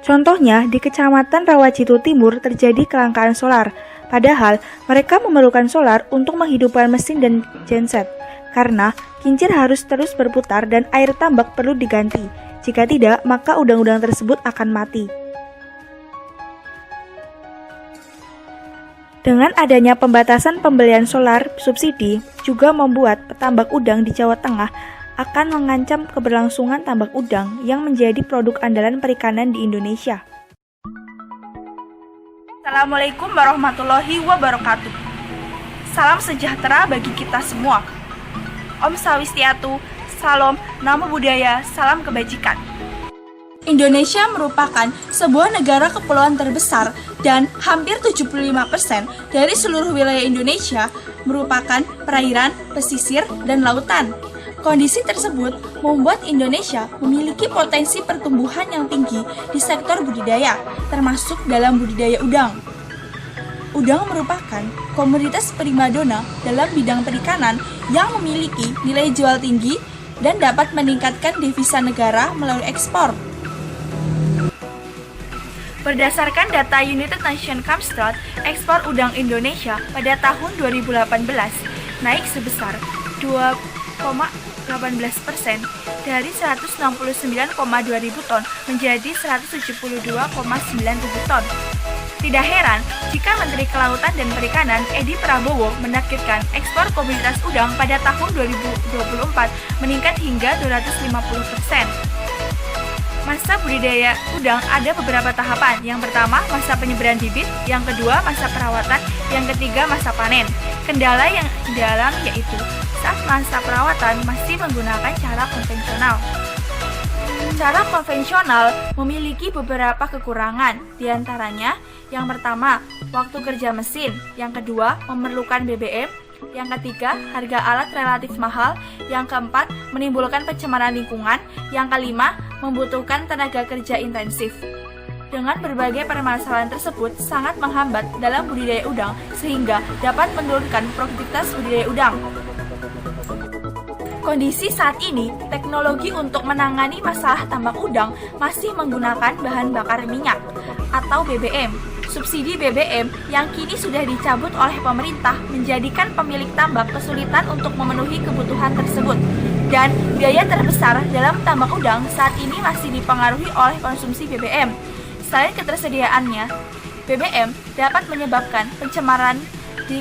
Contohnya, di Kecamatan Rawajitu Timur terjadi kelangkaan solar, padahal mereka memerlukan solar untuk menghidupkan mesin dan genset, karena kincir harus terus berputar dan air tambak perlu diganti. Jika tidak, maka udang-udang tersebut akan mati. Dengan adanya pembatasan pembelian solar subsidi, juga membuat petambak udang di Jawa Tengah akan mengancam keberlangsungan tambak udang yang menjadi produk andalan perikanan di Indonesia. Assalamualaikum warahmatullahi wabarakatuh. Salam sejahtera bagi kita semua. Om Swastiastu, Salam, Namo Buddhaya, Salam Kebajikan. Indonesia merupakan sebuah negara kepulauan terbesar dan hampir 75% dari seluruh wilayah Indonesia merupakan perairan, pesisir, dan lautan. Kondisi tersebut membuat Indonesia memiliki potensi pertumbuhan yang tinggi di sektor budidaya, termasuk dalam budidaya udang. Udang merupakan komoditas primadona dalam bidang perikanan yang memiliki nilai jual tinggi dan dapat meningkatkan devisa negara melalui ekspor. Berdasarkan data United Nations Comstat, ekspor udang Indonesia pada tahun 2018 naik sebesar 2,18% dari 169,2 ribu ton menjadi 172,9 ribu ton. Tidak heran jika Menteri Kelautan dan Perikanan Edi Prabowo menargetkan ekspor komoditas udang pada tahun 2024 meningkat hingga 250%. Masa budidaya udang ada beberapa tahapan. Yang pertama, masa penyebaran bibit. Yang kedua, masa perawatan. Yang ketiga, masa panen. Kendala yang dialami yaitu saat masa perawatan masih menggunakan cara konvensional. Cara konvensional memiliki beberapa kekurangan. Di antaranya, yang pertama, waktu kerja mesin. Yang kedua, memerlukan BBM. Yang ketiga, harga alat relatif mahal. Yang keempat, menimbulkan pencemaran lingkungan. Yang kelima, membutuhkan tenaga kerja intensif. Dengan berbagai permasalahan tersebut sangat menghambat dalam budidaya udang sehingga dapat menurunkan produktivitas budidaya udang. Kondisi saat ini, teknologi untuk menangani masalah tambak udang masih menggunakan bahan bakar minyak atau BBM. Subsidi BBM yang kini sudah dicabut oleh pemerintah menjadikan pemilik tambak kesulitan untuk memenuhi kebutuhan tersebut. Dan biaya terbesar dalam tambak udang saat ini masih dipengaruhi oleh konsumsi BBM. Selain ketersediaannya, BBM dapat menyebabkan pencemaran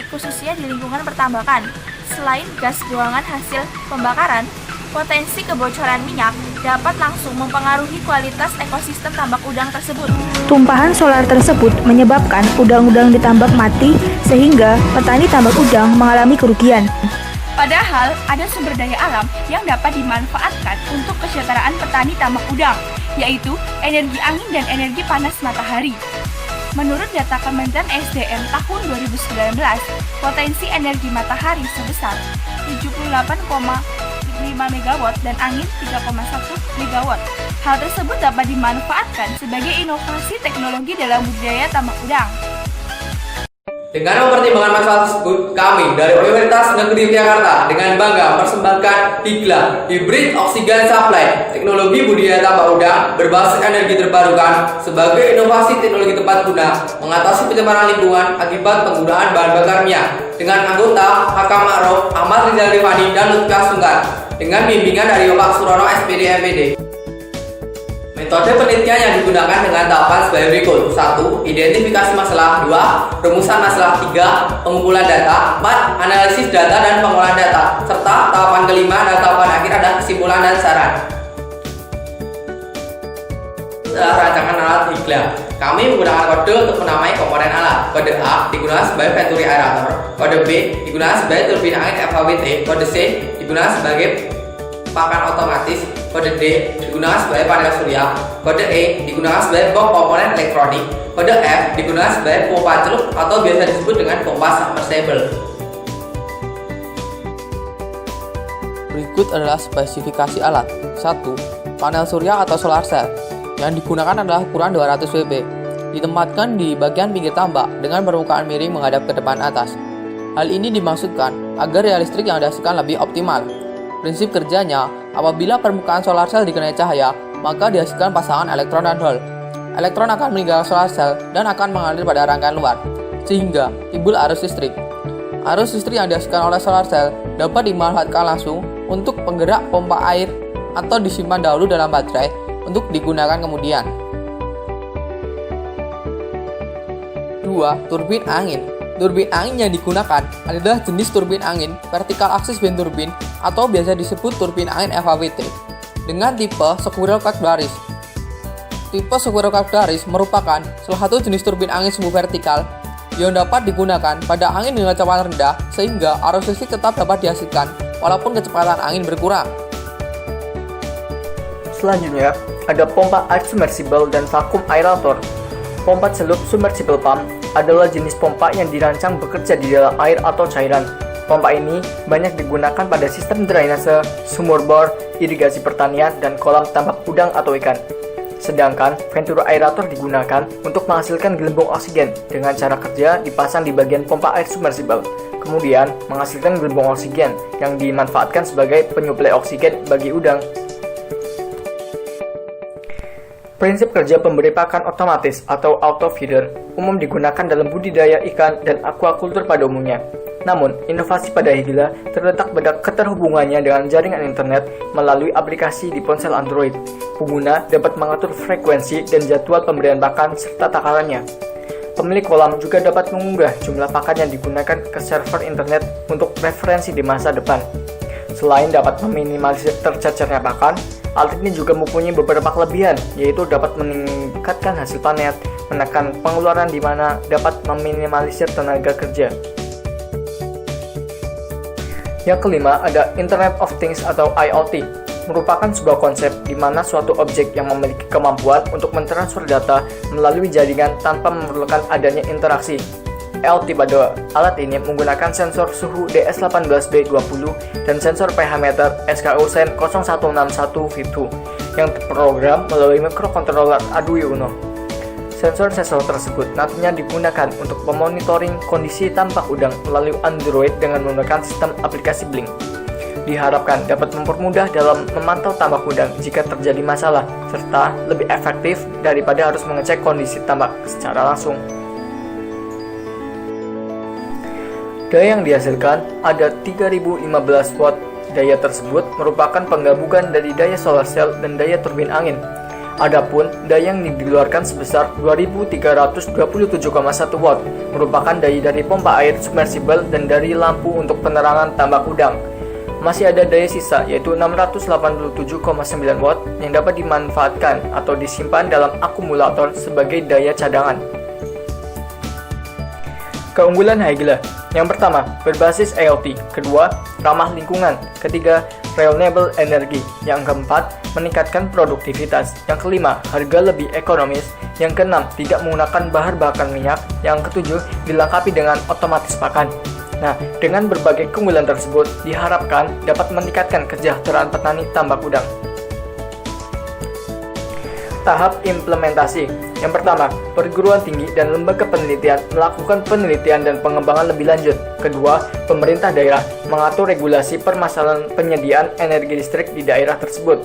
khususnya di lingkungan pertambakan. Selain gas buangan hasil pembakaran, potensi kebocoran minyak dapat langsung mempengaruhi kualitas ekosistem tambak udang tersebut. Tumpahan solar tersebut menyebabkan udang-udang di tambak mati sehingga petani tambak udang mengalami kerugian. Padahal ada sumber daya alam yang dapat dimanfaatkan untuk kesejahteraan petani tambak udang, yaitu energi angin dan energi panas matahari. Menurut data Kementerian SDM tahun 2019, potensi energi matahari sebesar 78,5 MW dan angin 3,1 MW. Hal tersebut dapat dimanfaatkan sebagai inovasi teknologi dalam budidaya tambak udang. Dengan mempertimbangkan masalah tersebut, kami dari Universitas Negeri Jakarta dengan bangga mempersembahkan HIGLA, Hybrid Oxygen Supply, teknologi budidaya tambak udang berbasis energi terbarukan sebagai inovasi teknologi tepat guna mengatasi pencemaran lingkungan akibat penggunaan bahan bakar minyak dengan anggota Hakam Ma'ruf, Ahmad Rizal Rifani, dan Lutfi Sungkar dengan bimbingan dari Bapak Surono SPD MPD. Metode penelitian yang digunakan dengan tahapan sebagai berikut. 1. Identifikasi masalah. 2. Rumusan masalah. 3. Pengumpulan data. 4. Analisis data dan pengolahan data. Serta tahapan kelima dan tahapan akhir ada kesimpulan dan saran. Setelah rancangan alat HIGLA, kami menggunakan kode untuk menamai komponen alat. Kode A digunakan sebagai venturi aerator. Kode B digunakan sebagai turbin angin FHWT. Kode C digunakan sebagai pakan otomatis. Kode D digunakan sebagai panel surya. Kode E digunakan sebagai box komponen elektronik. Kode F digunakan sebagai pompa celup atau biasa disebut dengan pompa submersible. Berikut adalah spesifikasi alat. 1. Panel surya atau solar cell. Yang digunakan adalah ukuran 200 Wb. Ditempatkan di bagian pinggir tambak dengan permukaan miring menghadap ke depan atas. Hal ini dimaksudkan agar daya listrik yang dihasilkan lebih optimal. Prinsip kerjanya, apabila permukaan solar cell dikenai cahaya, maka dihasilkan pasangan elektron dan hole. elektron akan meninggalkan solar cell dan akan mengalir pada rangkaian luar, sehingga timbul arus listrik. Arus listrik yang dihasilkan oleh solar cell dapat dimanfaatkan langsung untuk penggerak pompa air atau disimpan dahulu dalam baterai untuk digunakan kemudian. 2. Turbin angin. Turbin angin yang digunakan adalah jenis turbin angin vertical axis wind turbine atau biasa disebut turbin angin FAWT dengan tipe squirrel cutlaris. Tipe squirrel cutlaris merupakan salah satu jenis turbin angin semu vertikal yang dapat digunakan pada angin dengan kecepatan rendah sehingga arus listrik tetap dapat dihasilkan walaupun kecepatan angin berkurang. Selanjutnya, ada pompa air submersible dan vakum aerator. Pompa celup submersible pump adalah jenis pompa yang dirancang bekerja di dalam air atau cairan. Pompa ini banyak digunakan pada sistem drainase, sumur bor, irigasi pertanian, dan kolam tambak udang atau ikan. Sedangkan venturi aerator digunakan untuk menghasilkan gelembung oksigen dengan cara kerja dipasang di bagian pompa air submersible, kemudian menghasilkan gelembung oksigen yang dimanfaatkan sebagai penyuplai oksigen bagi udang. Prinsip kerja pemberi pakan otomatis atau auto feeder umum digunakan dalam budidaya ikan dan aquaculture pada umumnya. Namun, inovasi pada Hygla terletak pada keterhubungannya dengan jaringan internet melalui aplikasi di ponsel Android. Pengguna dapat mengatur frekuensi dan jadwal pemberian pakan serta takarannya. Pemilik kolam juga dapat mengunggah jumlah pakan yang digunakan ke server internet untuk referensi di masa depan. Selain dapat meminimalisir tercecernya pakan, alat ini juga mempunyai beberapa kelebihan, yaitu dapat meningkatkan hasil panen, menekan pengeluaran di mana dapat meminimalisir tenaga kerja. Yang kelima, ada Internet of Things atau IoT, merupakan sebuah konsep di mana suatu objek yang memiliki kemampuan untuk mentransfer data melalui jaringan tanpa memerlukan adanya interaksi. IoT pada alat ini menggunakan sensor suhu DS18B20 dan sensor pH meter SKU Sen 0161 V2 yang terprogram melalui microcontroller Arduino Uno. Sensor-sensor tersebut nantinya digunakan untuk memonitoring kondisi tambak udang melalui Android dengan menggunakan sistem aplikasi Blink. Diharapkan dapat mempermudah dalam memantau tambak udang jika terjadi masalah, serta lebih efektif daripada harus mengecek kondisi tambak secara langsung. Daya yang dihasilkan ada 3015 watt. Daya tersebut merupakan penggabungan dari daya solar cell dan daya turbin angin. Adapun daya yang dikeluarkan sebesar 2327,1 watt merupakan daya dari pompa air submersible dan dari lampu untuk penerangan tambak udang. Masih ada daya sisa yaitu 687,9 watt yang dapat dimanfaatkan atau disimpan dalam akumulator sebagai daya cadangan. Keunggulan Hygla. Yang pertama, berbasis IoT. Kedua, ramah lingkungan. Ketiga, renewable energy. Yang keempat, meningkatkan produktivitas. Yang kelima, harga lebih ekonomis. Yang keenam, tidak menggunakan bahan bakar minyak. Yang ketujuh, dilengkapi dengan otomatis pakan. Nah, dengan berbagai keunggulan tersebut, diharapkan dapat meningkatkan kesejahteraan petani tambak udang. Tahap implementasi. Yang pertama, perguruan tinggi dan lembaga penelitian melakukan penelitian dan pengembangan lebih lanjut. Kedua, pemerintah daerah mengatur regulasi permasalahan penyediaan energi listrik di daerah tersebut.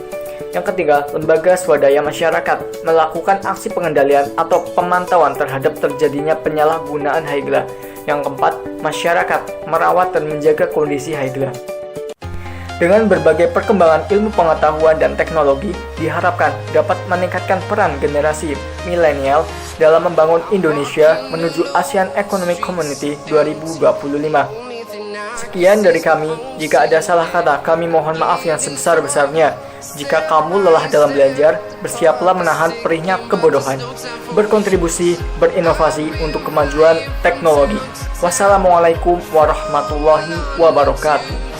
Yang ketiga, lembaga swadaya masyarakat melakukan aksi pengendalian atau pemantauan terhadap terjadinya penyalahgunaan Hygla. Yang keempat, masyarakat merawat dan menjaga kondisi Hygla. Dengan berbagai perkembangan ilmu pengetahuan dan teknologi, diharapkan dapat meningkatkan peran generasi milenial dalam membangun Indonesia menuju ASEAN Economic Community 2025. Sekian dari kami, jika ada salah kata kami mohon maaf yang sebesar-besarnya. Jika kamu lelah dalam belajar, bersiaplah menahan perihnya kebodohan. Berkontribusi, berinovasi untuk kemajuan teknologi. Wassalamualaikum warahmatullahi wabarakatuh.